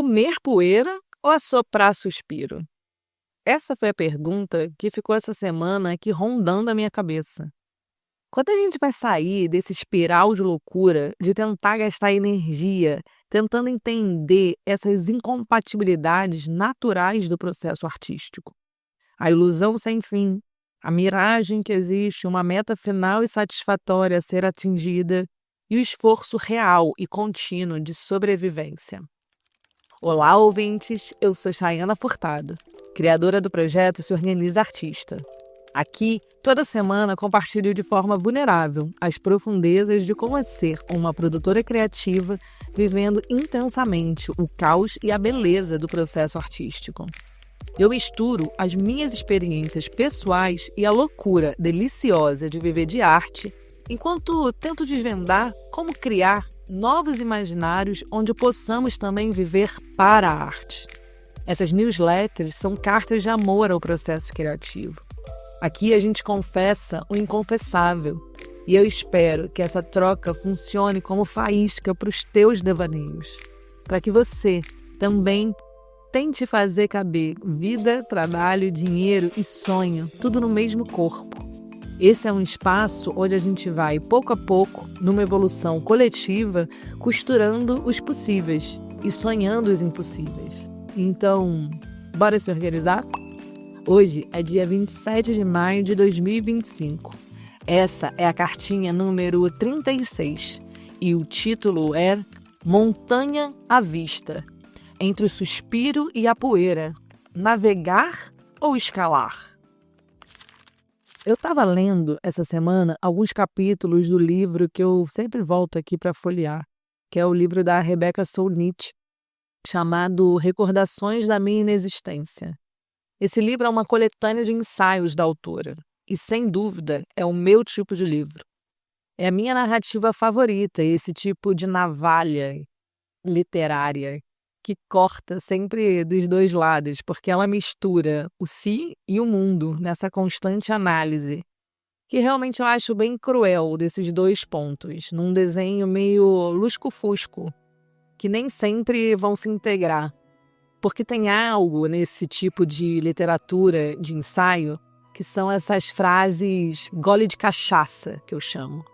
Comer poeira ou assoprar suspiro? Essa foi a pergunta que ficou essa semana aqui rondando a minha cabeça. Quando a gente vai sair desse espiral de loucura, de tentar gastar energia, tentando entender essas incompatibilidades naturais do processo artístico? A ilusão sem fim, a miragem que existe, uma meta final e satisfatória a ser atingida e o esforço real e contínuo de sobrevivência. Olá, ouvintes! Eu sou Chayana Furtado, criadora do projeto Se Organiza Artista. Aqui, toda semana, compartilho de forma vulnerável as profundezas de como é ser uma produtora criativa vivendo intensamente o caos e a beleza do processo artístico. Eu misturo as minhas experiências pessoais e a loucura deliciosa de viver de arte, enquanto tento desvendar como criar novos imaginários onde possamos também viver para a arte. Essas newsletters são cartas de amor ao processo criativo. Aqui a gente confessa o inconfessável e eu espero que essa troca funcione como faísca para os teus devaneios, para que você também tente fazer caber vida, trabalho, dinheiro e sonho, tudo no mesmo corpo. Esse é um espaço onde a gente vai, pouco a pouco, numa evolução coletiva, costurando os possíveis e sonhando os impossíveis. Então, bora se organizar? Hoje é dia 27 de maio de 2025. Essa é a cartinha número 36 e o título é Montanha à Vista. Entre o suspiro e a poeira, navegar ou escalar? Eu estava lendo essa semana alguns capítulos do livro que eu sempre volto aqui para folhear, que é o livro da Rebecca Solnit, chamado Recordações da Minha Inexistência. Esse livro é uma coletânea de ensaios da autora e, sem dúvida, é o meu tipo de livro. É a minha narrativa favorita, esse tipo de navalha literária que corta sempre dos dois lados, porque ela mistura o si e o mundo nessa constante análise, que realmente eu acho bem cruel desses dois pontos, num desenho meio lusco-fusco, que nem sempre vão se integrar. Porque tem algo nesse tipo de literatura, de ensaio, que são essas frases gole de cachaça, que eu chamo.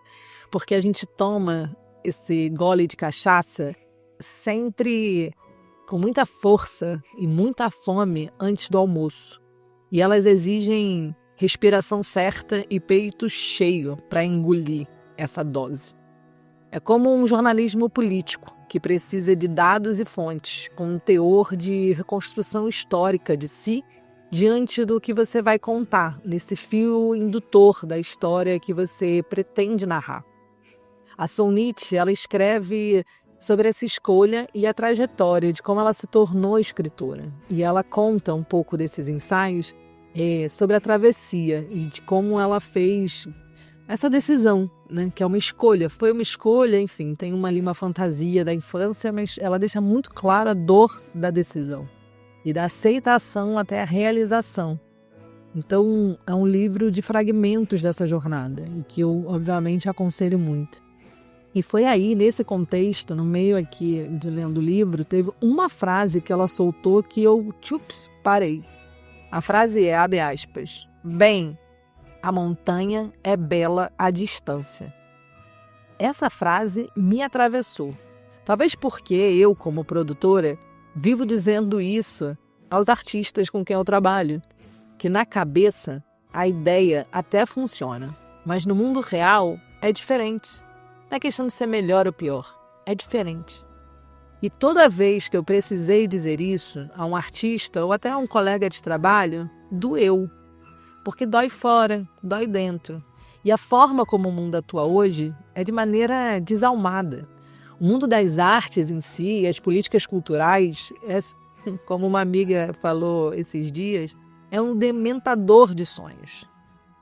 Porque a gente toma esse gole de cachaça sempre com muita força e muita fome antes do almoço. E elas exigem respiração certa e peito cheio para engolir essa dose. É como um jornalismo político, que precisa de dados e fontes, com um teor de reconstrução histórica de si, diante do que você vai contar, nesse fio indutor da história que você pretende narrar. A Solnit, ela escreve sobre essa escolha e a trajetória de como ela se tornou escritora. E ela conta um pouco desses ensaios sobre a travessia e de como ela fez essa decisão, né? Que é uma escolha. Foi uma escolha, enfim, tem uma fantasia da infância, mas ela deixa muito clara a dor da decisão e da aceitação até a realização. Então, é um livro de fragmentos dessa jornada e que eu, obviamente, aconselho muito. E foi aí, nesse contexto, no meio aqui de lendo o livro, teve uma frase que ela soltou que eu, parei. A frase é, abre aspas, bem, a montanha é bela à distância. Essa frase me atravessou. Talvez porque eu, como produtora, vivo dizendo isso aos artistas com quem eu trabalho, que na cabeça a ideia até funciona, mas no mundo real é diferente. Não é questão de ser melhor ou pior, é diferente. E toda vez que eu precisei dizer isso a um artista ou até a um colega de trabalho, doeu. Porque dói fora, dói dentro. E a forma como o mundo atua hoje é de maneira desalmada. O mundo das artes em si, as políticas culturais, como uma amiga falou esses dias, é um dementador de sonhos.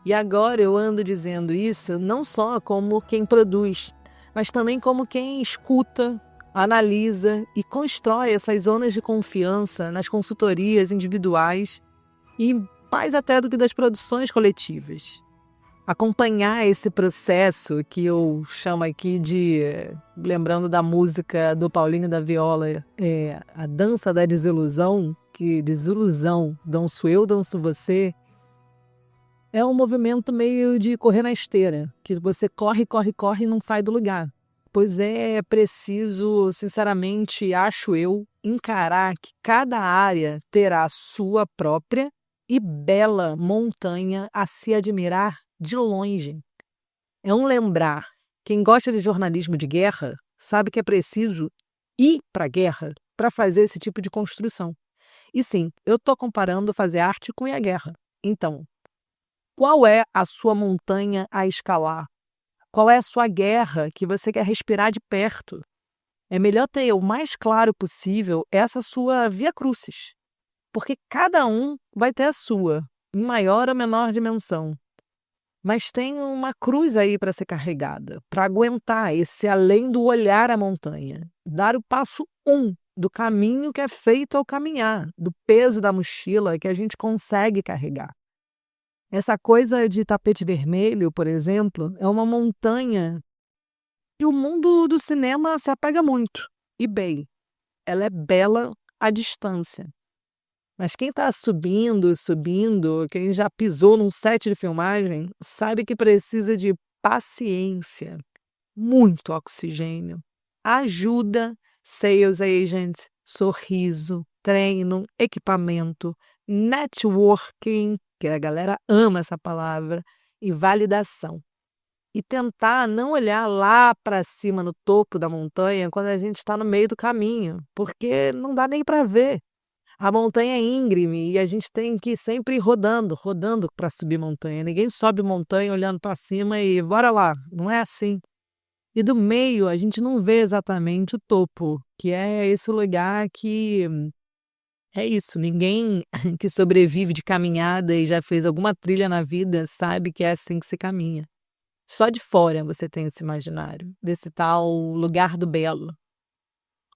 E agora eu ando dizendo isso não só como quem produz, mas também como quem escuta, analisa e constrói essas zonas de confiança nas consultorias individuais e mais até do que das produções coletivas. acompanhar esse processo que eu chamo aqui de, lembrando da música do Paulinho da Viola, a dança da desilusão, que desilusão, danço eu, danço você, é um movimento meio de correr na esteira, que você corre, corre, corre e não sai do lugar. Pois é preciso, sinceramente, acho eu, encarar que cada área terá sua própria e bela montanha a se admirar de longe. É um lembrar. Quem gosta de jornalismo de guerra sabe que é preciso ir para a guerra para fazer esse tipo de construção. E sim, eu estou comparando fazer arte com ir à guerra. Então, qual é a sua montanha a escalar? Qual é a sua guerra que você quer respirar de perto? É melhor ter o mais claro possível essa sua via crucis, porque cada um vai ter a sua, em maior ou menor dimensão. Mas tem uma cruz aí para ser carregada, para aguentar esse além do olhar à montanha, dar o passo do caminho que é feito ao caminhar, do peso da mochila que a gente consegue carregar. Essa coisa de tapete vermelho, por exemplo, é uma montanha que o mundo do cinema se apega muito. E bem, ela é bela à distância. Mas quem está subindo, quem já pisou num set de filmagem, sabe que precisa de paciência, muito oxigênio, ajuda, sales agents, sorriso, treino, equipamento, networking, que a galera ama essa palavra, e validação. E tentar não olhar lá para cima, no topo da montanha, quando a gente está no meio do caminho, porque não dá nem para ver. A montanha é íngreme e a gente tem que ir sempre rodando para subir montanha. Ninguém sobe montanha olhando para cima e bora lá, não é assim. E do meio a gente não vê exatamente o topo, que é esse lugar que é isso, ninguém que sobrevive de caminhada e já fez alguma trilha na vida sabe que é assim que se caminha. Só de fora você tem esse imaginário, desse tal lugar do belo.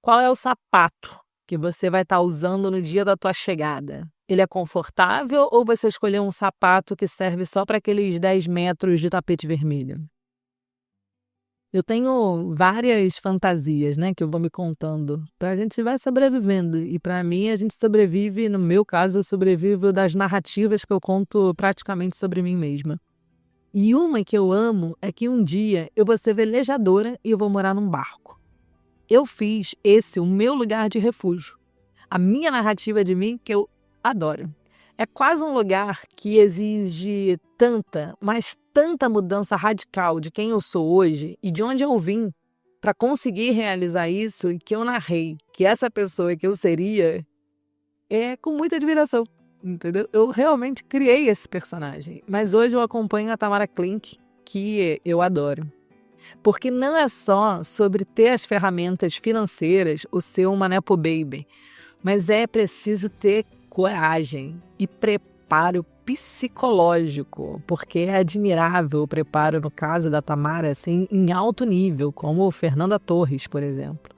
Qual é o sapato que você vai estar usando no dia da tua chegada? Ele é confortável ou você escolheu um sapato que serve só para aqueles 10 metros de tapete vermelho? Eu tenho várias fantasias, né, que eu vou me contando. Então a gente vai sobrevivendo. E para mim, a gente sobrevive, no meu caso, eu sobrevivo das narrativas que eu conto praticamente sobre mim mesma. E uma que eu amo é que um dia eu vou ser velejadora e eu vou morar num barco. Eu fiz esse o meu lugar de refúgio. A minha narrativa de mim que eu adoro. É quase um lugar que exige tanta, mas tanta mudança radical de quem eu sou hoje e de onde eu vim para conseguir realizar isso e que eu narrei que essa pessoa que eu seria é com muita admiração, entendeu? Eu realmente criei esse personagem, mas hoje eu acompanho a Tamara Klink, que eu adoro. Porque não é só sobre ter as ferramentas financeiras ou ser uma nepo baby, mas é preciso ter coragem e preparo psicológico, porque é admirável o preparo, no caso da Tamara, assim, em alto nível, como Fernanda Torres, por exemplo.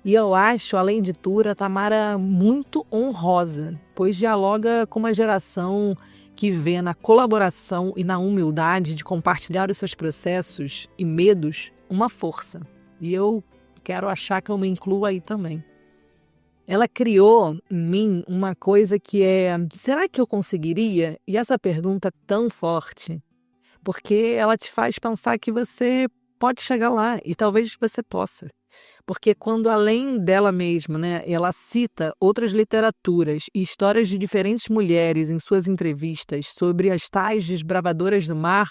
E eu acho, além de tudo, a Tamara muito honrosa, pois dialoga com uma geração que vê na colaboração e na humildade de compartilhar os seus processos e medos uma força. E eu quero achar que eu me incluo aí também. Ela criou em mim uma coisa que é: será que eu conseguiria? E essa pergunta é tão forte, porque ela te faz pensar que você pode chegar lá e talvez você possa. Porque quando além dela mesma, né, ela cita outras literaturas e histórias de diferentes mulheres em suas entrevistas sobre as tais desbravadoras do mar,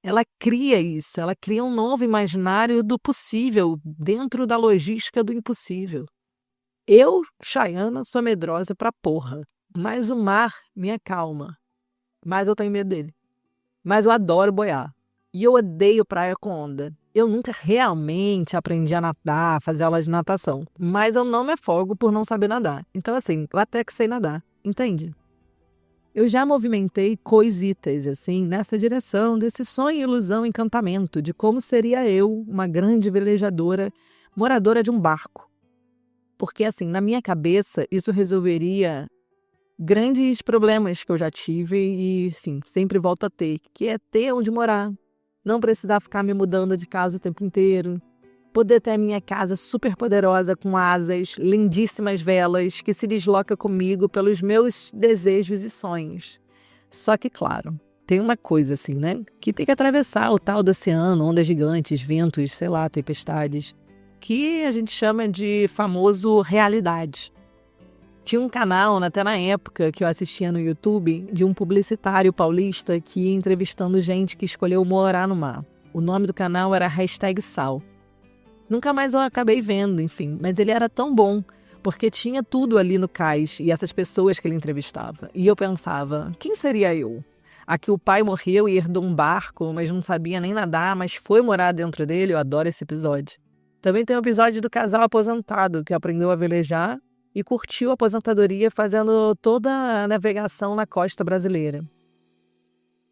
ela cria isso, ela cria um novo imaginário do possível dentro da logística do impossível. Eu, Chayana, sou medrosa pra porra, mas o mar me acalma. Mas eu tenho medo dele. Mas eu adoro boiar. E eu odeio praia com onda. Eu nunca realmente aprendi a nadar, fazer aulas de natação. Mas eu não me afogo por não saber nadar. Então, assim, eu até que sei nadar. Entende? Eu já movimentei coisitas, assim, nessa direção, desse sonho, ilusão, encantamento, de como seria eu, uma grande velejadora, moradora de um barco. Porque, assim, na minha cabeça, isso resolveria grandes problemas que eu já tive e, sim, sempre volto a ter, que é ter onde morar, não precisar ficar me mudando de casa o tempo inteiro, poder ter a minha casa super poderosa com asas, lindíssimas velas, que se desloca comigo pelos meus desejos e sonhos. Só que, claro, tem uma coisa assim, né? Que tem que atravessar o tal do oceano, ondas gigantes, ventos, sei lá, tempestades, que a gente chama de famoso realidade. Tinha um canal, até na época, que eu assistia no YouTube, de um publicitário paulista que ia entrevistando gente que escolheu morar no mar. O nome do canal era #Sal. Nunca mais eu acabei vendo, enfim, mas ele era tão bom, porque tinha tudo ali no cais e essas pessoas que ele entrevistava. E eu pensava, quem seria eu? A que o pai morreu e herdou um barco, mas não sabia nem nadar, mas foi morar dentro dele. Eu adoro esse episódio. Também tem o episódio do casal aposentado, que aprendeu a velejar e curtiu a aposentadoria fazendo toda a navegação na costa brasileira.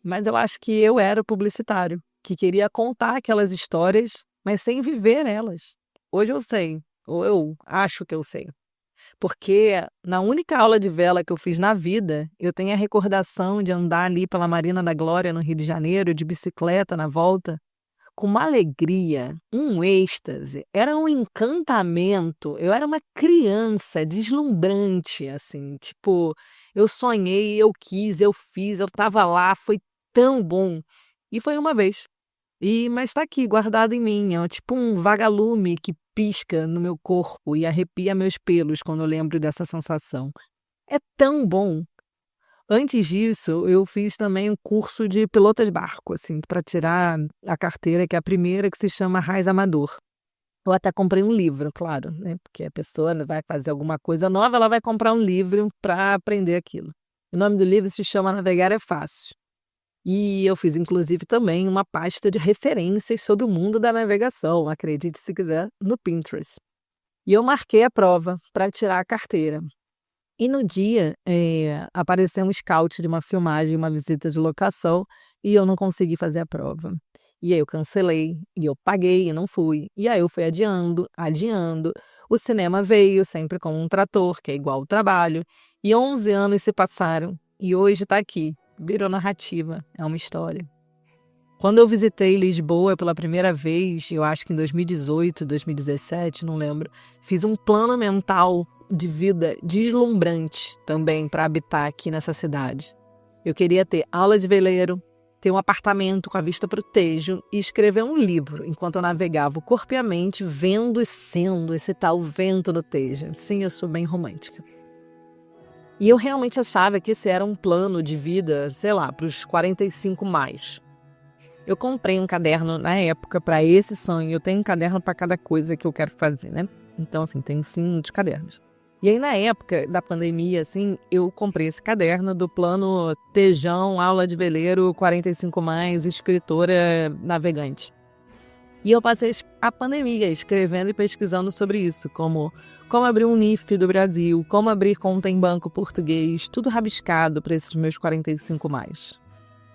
Mas eu acho que eu era o publicitário, que queria contar aquelas histórias, mas sem viver elas. Hoje eu sei, ou eu acho que eu sei. Porque na única aula de vela que eu fiz na vida, eu tenho a recordação de andar ali pela Marina da Glória, no Rio de Janeiro, de bicicleta na volta, com uma alegria, um êxtase, era um encantamento. Eu era uma criança deslumbrante, assim, tipo, eu sonhei, eu quis, eu fiz, eu estava lá, foi tão bom. E foi uma vez. Mas está aqui, guardado em mim, é tipo um vagalume que pisca no meu corpo e arrepia meus pelos quando eu lembro dessa sensação. É tão bom. Antes disso, eu fiz também um curso de pilota de barco, assim, para tirar a carteira, que é a primeira, que se chama Raiz Amador. Eu até comprei um livro, claro, né? Porque a pessoa vai fazer alguma coisa nova, ela vai comprar um livro para aprender aquilo. O nome do livro se chama Navegar é Fácil. E eu fiz, inclusive, também uma pasta de referências sobre o mundo da navegação, acredite se quiser, no Pinterest. E eu marquei a prova para tirar a carteira. E no dia, apareceu um scout de uma filmagem, uma visita de locação, e eu não consegui fazer a prova. E aí eu cancelei, e eu paguei e não fui. E aí eu fui adiando, adiando. O cinema veio sempre com um trator, que é igual ao trabalho. E 11 anos se passaram, e hoje está aqui. Virou narrativa, é uma história. Quando eu visitei Lisboa pela primeira vez, eu acho que em 2018, 2017, não lembro, fiz um plano mental de vida deslumbrante também para habitar aqui nessa cidade. Eu queria ter aula de veleiro, ter um apartamento com a vista para o Tejo e escrever um livro enquanto eu navegava o corpo e a mente, vendo e sendo esse tal vento do Tejo. Sim, eu sou bem romântica. E eu realmente achava que esse era um plano de vida, sei lá, para os 45 mais. Eu comprei um caderno na época para esse sonho. Eu tenho um caderno para cada coisa que eu quero fazer, né? Então, assim, tenho sim muitos cadernos. E aí, na época da pandemia, assim, eu comprei esse caderno do plano Tejão, aula de veleiro, 45 mais, escritora navegante. E eu passei a pandemia escrevendo e pesquisando sobre isso, como abrir um NIF do Brasil, como abrir conta em banco português, tudo rabiscado para esses meus 45 mais.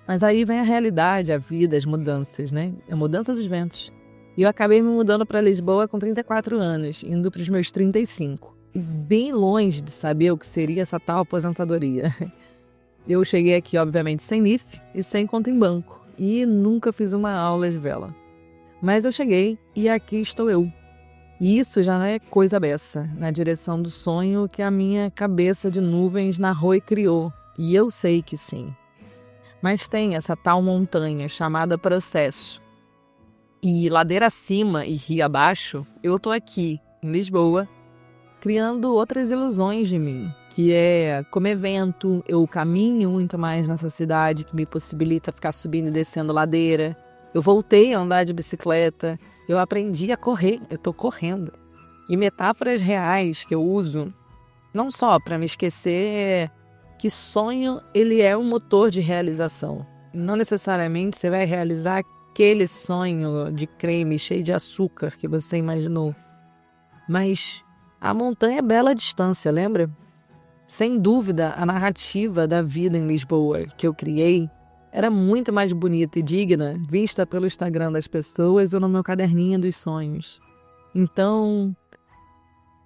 Mas aí vem a realidade, a vida, as mudanças, né? A mudança dos ventos. E eu acabei me mudando para Lisboa com 34 anos, indo para os meus 35. E bem longe de saber o que seria essa tal aposentadoria. Eu cheguei aqui, obviamente, sem NIF e sem conta em banco. E nunca fiz uma aula de vela. Mas eu cheguei e aqui estou eu. E isso já não é coisa beça, na direção do sonho que a minha cabeça de nuvens narrou e criou. E eu sei que sim. Mas tem essa tal montanha chamada processo. E ladeira acima e rio abaixo, eu tô aqui, em Lisboa, criando outras ilusões de mim, que é como evento, eu caminho muito mais nessa cidade, que me possibilita ficar subindo e descendo ladeira. Eu voltei a andar de bicicleta, eu aprendi a correr, eu tô correndo. E metáforas reais que eu uso, não só para me esquecer que sonho ele é um motor de realização. Não necessariamente você vai realizar aquele sonho de creme cheio de açúcar que você imaginou. Mas a montanha é bela à distância, lembra? Sem dúvida, a narrativa da vida em Lisboa que eu criei era muito mais bonita e digna vista pelo Instagram das pessoas ou no meu caderninho dos sonhos. Então,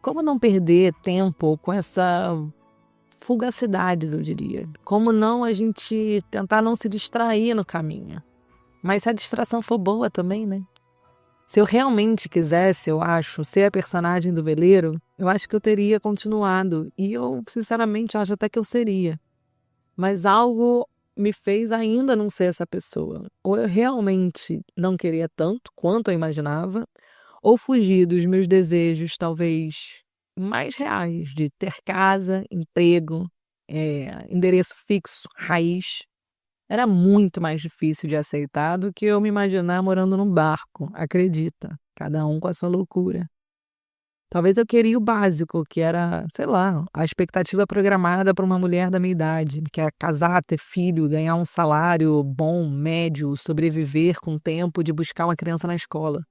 como não perder tempo com essa fugacidades, eu diria. Como não a gente tentar não se distrair no caminho. Mas se a distração for boa também, né? Se eu realmente quisesse, eu acho, ser a personagem do veleiro, eu acho que eu teria continuado. E eu, sinceramente, acho até que eu seria. Mas algo me fez ainda não ser essa pessoa. Ou eu realmente não queria tanto quanto eu imaginava, ou fugir dos meus desejos, talvez mais reais, de ter casa, emprego, endereço fixo, raiz. Era muito mais difícil de aceitar do que eu me imaginar morando num barco, acredita. Cada um com a sua loucura. Talvez eu queria o básico, que era, sei lá, a expectativa programada para uma mulher da minha idade, que é casar, ter filho, ganhar um salário bom, médio, sobreviver com o tempo de buscar uma criança na escola.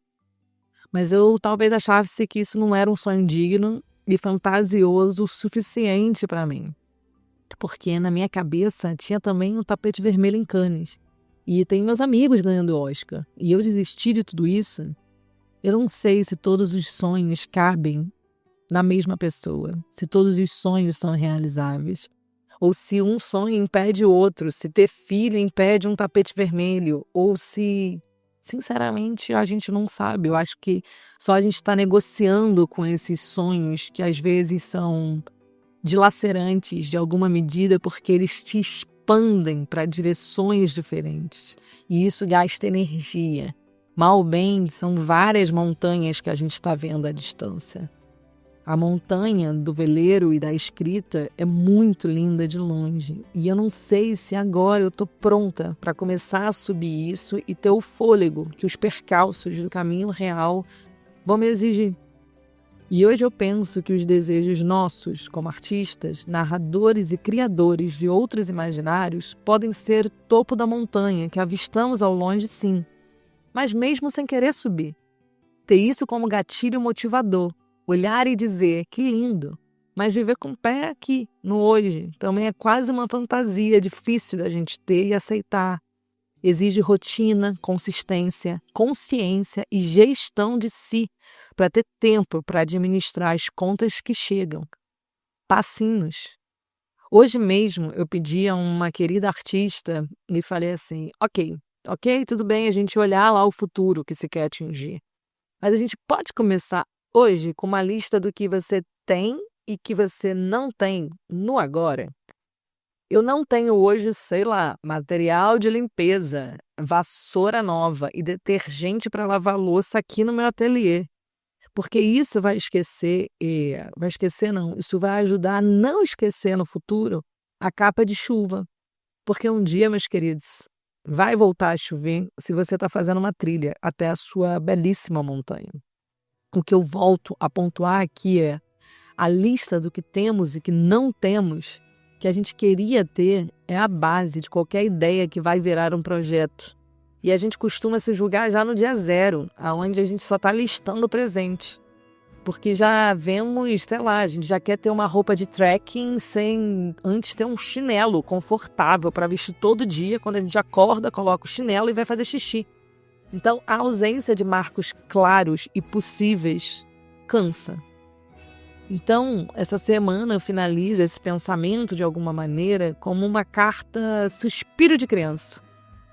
Mas eu talvez achasse que isso não era um sonho digno e fantasioso o suficiente para mim. Porque na minha cabeça tinha também um tapete vermelho em Cannes. E tem meus amigos ganhando Oscar. E eu desisti de tudo isso. Eu não sei se todos os sonhos cabem na mesma pessoa. Se todos os sonhos são realizáveis. Ou se um sonho impede o outro. Se ter filho impede um tapete vermelho. Ou se, sinceramente, a gente não sabe. Eu acho que só a gente está negociando com esses sonhos que às vezes são dilacerantes de alguma medida porque eles te expandem para direções diferentes. E isso gasta energia. Mal ou bem, são várias montanhas que a gente está vendo à distância. A montanha do veleiro e da escrita é muito linda de longe. E eu não sei se agora eu estou pronta para começar a subir isso e ter o fôlego que os percalços do caminho real vão me exigir. E hoje eu penso que os desejos nossos, como artistas, narradores e criadores de outros imaginários, podem ser o topo da montanha que avistamos ao longe, sim. Mas mesmo sem querer subir. Ter isso como gatilho motivador. Olhar e dizer, que lindo. Mas viver com o pé aqui, no hoje, também é quase uma fantasia difícil da gente ter e aceitar. Exige rotina, consistência, consciência e gestão de si para ter tempo para administrar as contas que chegam. Passinhos. Hoje mesmo eu pedi a uma querida artista e falei assim, ok, tudo bem a gente olhar lá o futuro que se quer atingir. Mas a gente pode começar hoje com uma lista do que você tem e que você não tem no agora. Eu não tenho hoje, sei lá, material de limpeza, vassoura nova e detergente para lavar louça aqui no meu ateliê. Porque isso vai esquecer, vai esquecer não, isso vai ajudar a não esquecer no futuro a capa de chuva. Porque um dia, meus queridos, vai voltar a chover se você está fazendo uma trilha até a sua belíssima montanha. O que eu volto a pontuar aqui é a lista do que temos e que não temos, que a gente queria ter, é a base de qualquer ideia que vai virar um projeto. E a gente costuma se julgar já no dia zero, onde a gente só está listando o presente. Porque já vemos, sei lá, a gente já quer ter uma roupa de trekking sem antes ter um chinelo confortável para vestir todo dia. Quando a gente acorda, coloca o chinelo e vai fazer xixi. Então, a ausência de marcos claros e possíveis cansa. Então, essa semana eu finalizo esse pensamento de alguma maneira como uma carta suspiro de criança.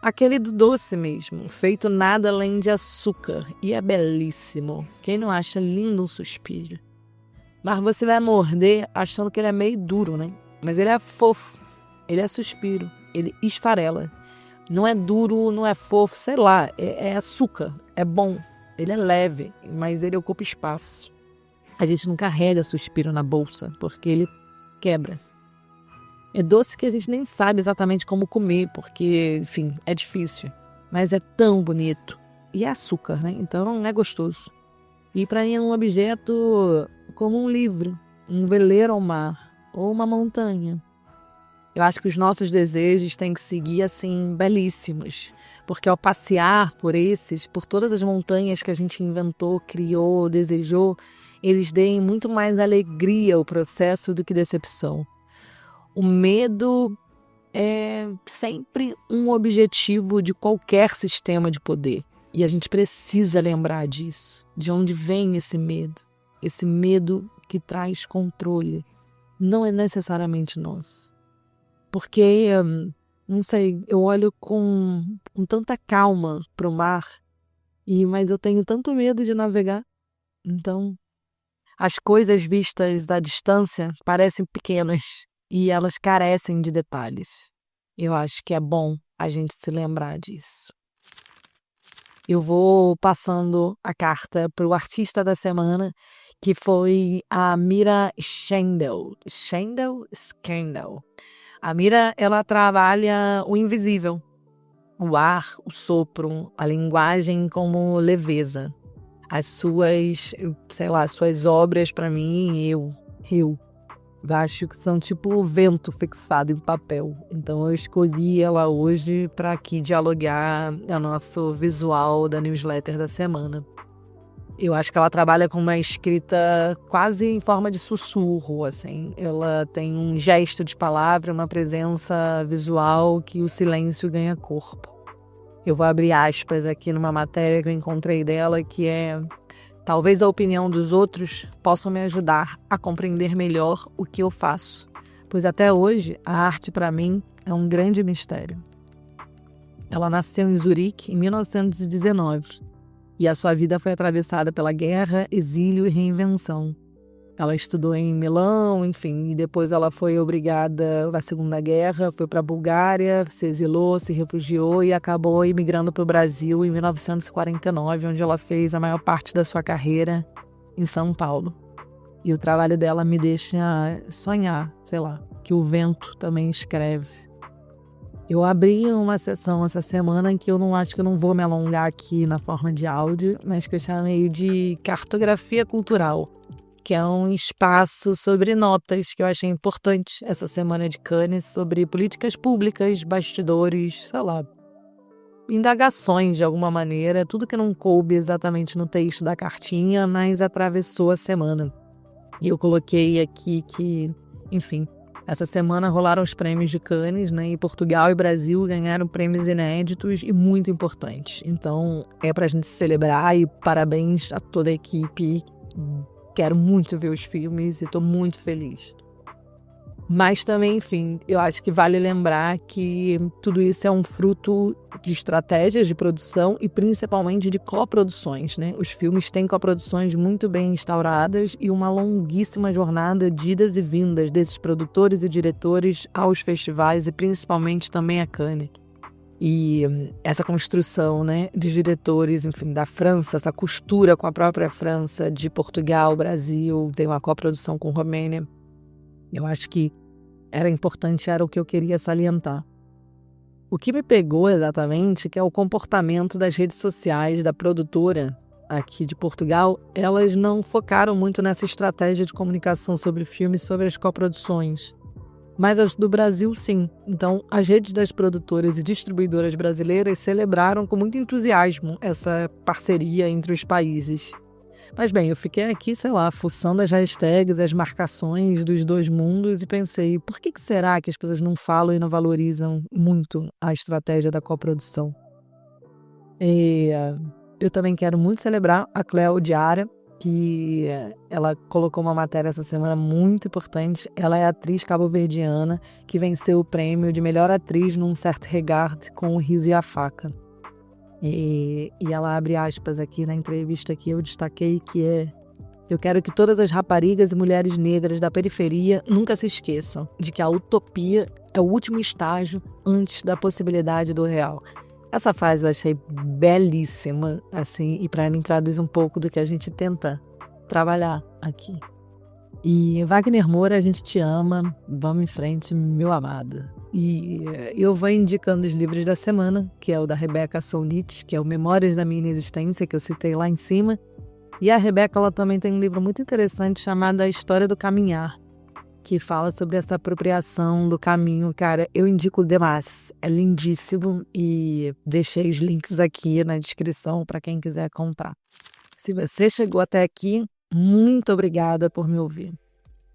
Aquele do doce mesmo, feito nada além de açúcar. E é belíssimo. Quem não acha lindo um suspiro? Mas você vai morder achando que ele é meio duro, né? Mas ele é fofo. Ele é suspiro. Ele esfarela. Não é duro, não é fofo, sei lá. É açúcar. É bom. Ele é leve, mas ele ocupa espaço. A gente não carrega suspiro na bolsa, porque ele quebra. É doce que a gente nem sabe exatamente como comer, porque, enfim, é difícil. Mas é tão bonito. E é açúcar, né? Então é gostoso. E para mim é um objeto como um livro, um veleiro ao mar, ou uma montanha. Eu acho que os nossos desejos têm que seguir assim, belíssimos. Porque ao passear por todas as montanhas que a gente inventou, criou, desejou, eles deem muito mais alegria ao processo do que decepção. O medo é sempre um objetivo de qualquer sistema de poder. E a gente precisa lembrar disso. De onde vem esse medo? Esse medo que traz controle. não é necessariamente nosso. Porque, não sei, eu olho com tanta calma para o mar, mas eu tenho tanto medo de navegar. Então, as coisas vistas à distância parecem pequenas e elas carecem de detalhes. Eu acho que é bom a gente se lembrar disso. Eu vou passando a carta para o artista da semana, que foi a Mira Schendel. Schendel. A Mira, ela trabalha o invisível, o ar, o sopro, a linguagem como leveza. As suas, suas obras para mim, eu acho que são tipo o vento fixado em papel. Então eu escolhi ela hoje para aqui dialogar o nosso visual da newsletter da semana. Eu acho que ela trabalha com uma escrita quase em forma de sussurro, assim. Ela tem um gesto de palavra, uma presença visual que o silêncio ganha corpo. Eu vou abrir aspas aqui numa matéria que eu encontrei dela, que é: talvez a opinião dos outros possam me ajudar a compreender melhor o que eu faço, pois até hoje a arte para mim é um grande mistério. Ela nasceu em Zurique em 1919 e a sua vida foi atravessada pela guerra, exílio e reinvenção. Ela estudou em Milão, enfim, e depois ela foi obrigada na Segunda Guerra, foi para a Bulgária, se exilou, se refugiou e acabou imigrando para o Brasil em 1949, onde ela fez a maior parte da sua carreira em São Paulo. E o trabalho dela me deixa sonhar, que o vento também escreve. Eu abri uma sessão essa semana que eu acho que eu não vou me alongar aqui na forma de áudio, mas que eu chamei de cartografia cultural, que é um espaço sobre notas que eu achei importante essa semana de Cannes, sobre políticas públicas, bastidores, indagações de alguma maneira, tudo que não coube exatamente no texto da cartinha, mas atravessou a semana. E eu coloquei aqui que, enfim, essa semana rolaram os prêmios de Cannes, né? E Portugal e Brasil ganharam prêmios inéditos e muito importantes. Então, é pra gente celebrar e parabéns a toda a equipe. Quero muito ver os filmes e estou muito feliz. Mas também, enfim, eu acho que vale lembrar que tudo isso é um fruto de estratégias de produção e principalmente de coproduções, né? Os filmes têm coproduções muito bem instauradas e uma longuíssima jornada de idas e vindas desses produtores e diretores aos festivais e principalmente também a Cannes. E essa construção, né, de diretores, enfim, da França, essa costura com a própria França, de Portugal, Brasil, tem uma coprodução com Romênia. Eu acho que era importante, era o que eu queria salientar. O que me pegou exatamente, que é o comportamento das redes sociais da produtora aqui de Portugal, elas não focaram muito nessa estratégia de comunicação sobre filmes, sobre as coproduções. Mas as do Brasil, sim. Então, as redes das produtoras e distribuidoras brasileiras celebraram com muito entusiasmo essa parceria entre os países. Mas bem, eu fiquei aqui, fuçando as hashtags, as marcações dos dois mundos e pensei, por que será que as pessoas não falam e não valorizam muito a estratégia da coprodução? E eu também quero muito celebrar a Cléo Diarra, que ela colocou uma matéria essa semana muito importante. Ela é atriz cabo-verdiana que venceu o prêmio de melhor atriz num certo regard com O Riso e a Faca. E ela abre aspas aqui na entrevista que eu destaquei, que é: eu quero que todas as raparigas e mulheres negras da periferia nunca se esqueçam de que a utopia é o último estágio antes da possibilidade do real. Essa frase eu achei belíssima, assim, e para mim traduz um pouco do que a gente tenta trabalhar aqui. E Wagner Moura, a gente te ama, vamos em frente, meu amado. E eu vou indicando os livros da semana, que é o da Rebeca Solnit, que é o Memórias da Minha Inexistência, que eu citei lá em cima. E a Rebeca, ela também tem um livro muito interessante chamado A História do Caminhar, que fala sobre essa apropriação do caminho. Cara, eu indico demais, é lindíssimo e deixei os links aqui na descrição para quem quiser comprar. Se você chegou até aqui, muito obrigada por me ouvir.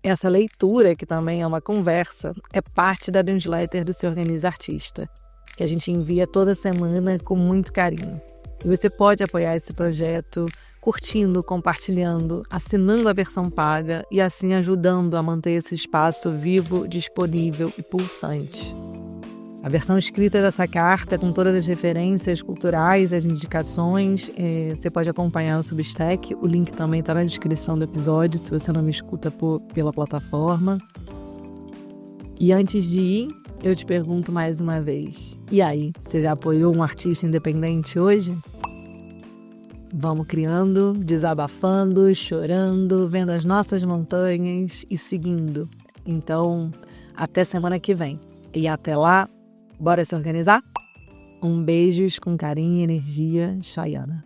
Essa leitura, que também é uma conversa, é parte da newsletter do Se Organiza Artista, que a gente envia toda semana com muito carinho. E você pode apoiar esse projeto curtindo, compartilhando, assinando a versão paga e assim ajudando a manter esse espaço vivo, disponível e pulsante. A versão escrita dessa carta, com todas as referências culturais, as indicações, você pode acompanhar no Substack. O link também está na descrição do episódio, se você não me escuta pela plataforma. E antes de ir, eu te pergunto mais uma vez. E aí, você já apoiou um artista independente hoje? Vamos criando, desabafando, chorando, vendo as nossas montanhas e seguindo. Então, até semana que vem. E até lá, bora se organizar? Um beijos com carinho e energia, Chayana.